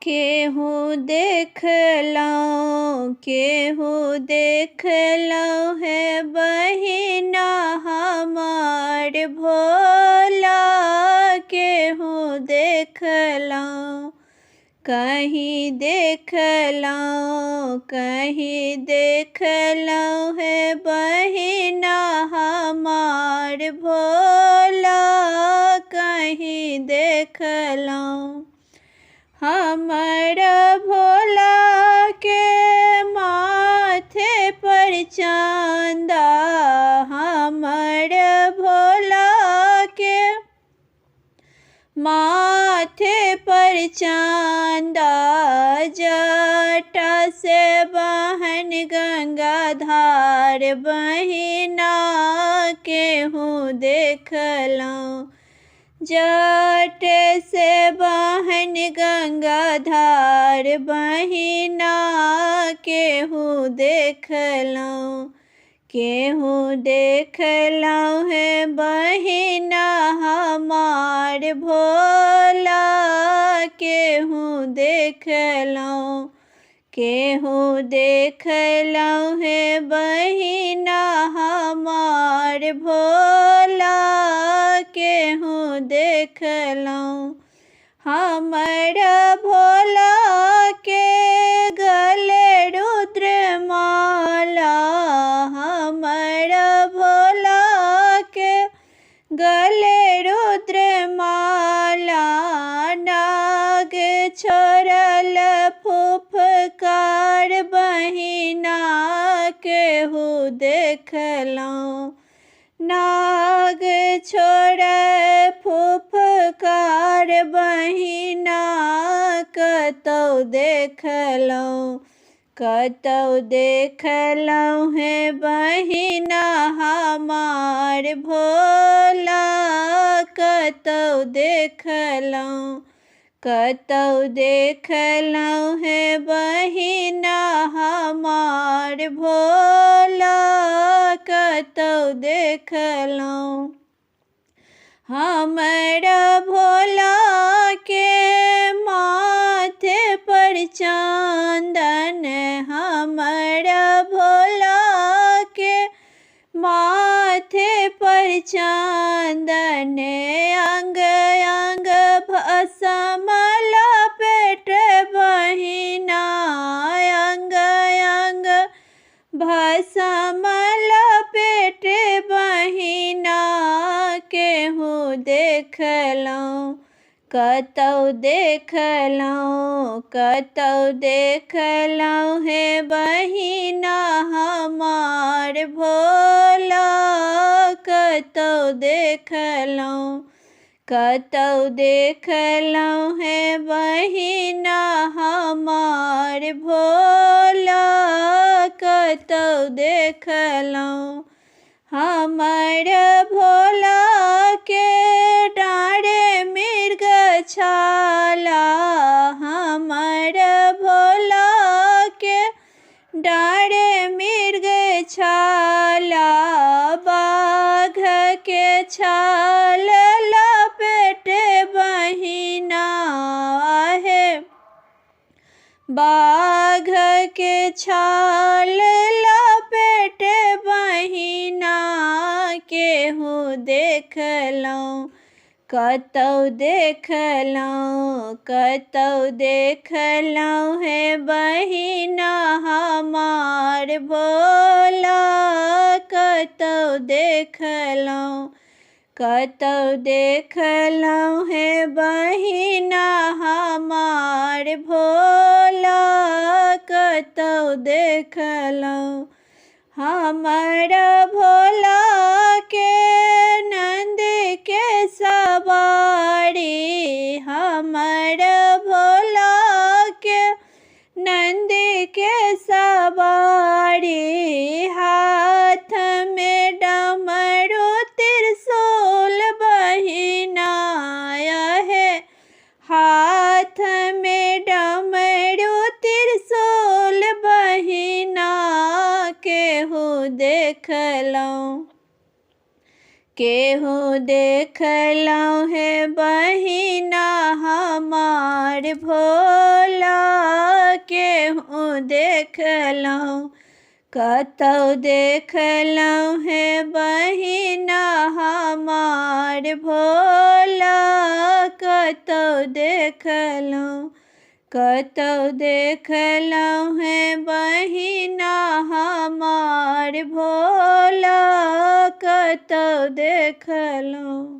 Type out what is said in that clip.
केहू देखलौं केहू देखलौं है बहिना हमार भोला। केहू देखलौं कहीं देखलौं है बहिना हमार भोला। कहीं देखलौं हमर भोला के माथे पर चांदा। हमर भोला के माथे पर चांदा। जटा से बहन गंगाधार बहिना केहू देखलौं। जट से बहन गंगाधार बहिना केहू देखलौं। केहू देखलौं है बहिना हमार भोला। केहू देखलौं है बहिना हमार भोला। केहू देखलौं हमर भोला के गले रुद्रमाला। हमर भोला के गले रुद्रमाला। नाग छोड़ल फुफकार बहिना केहू देखलौं। नाग छोड़े फुफकार बहिना कतौ देखलौं है बहिना हमार भोला। कतौ देखलौं है बहिना हमार भोला। कतौ देखलौं हमर भोला के माथे पर चांदन। हमर भोला के माथे पर चांदन। अंग अंग भस्म लपेट बहिना। अंग अंग भस्म लपेट बहिना केहू देखलौं। कतौ देखलौं है बहिना हमार भोला। कतौ देखलौं है बहिना हमार भोला। कतौ देखलौं हमर भोला के डाँड़े मृग छाला। हमर भोला के डाँड़े मृग छाला। बाघ के छाल लपेट बहिना है। बाघ के छाल लपेट बहिना केहू देखलौं। कतौ देखलौं है बहिना हमार भोला। कतौ देखलौं है बहिना हमार भोला। कतौ देखलौं हमर भोला के नंद के सवारी। हमर भोला के नंद के सवारी। हाथ में डमरू त्रिशूल बहिना है। हाथ में डमरू त्रिशूल बहिना केहू देखलौं। केहू देखलहुँ हे बहिना हमार भोला, केहू देखलहुँ कतहु देखलहुँ हे बहिना हमार भोला, कतहु देखलहुँ हे बहिना हमार भोला, कतहु देखलहुँ।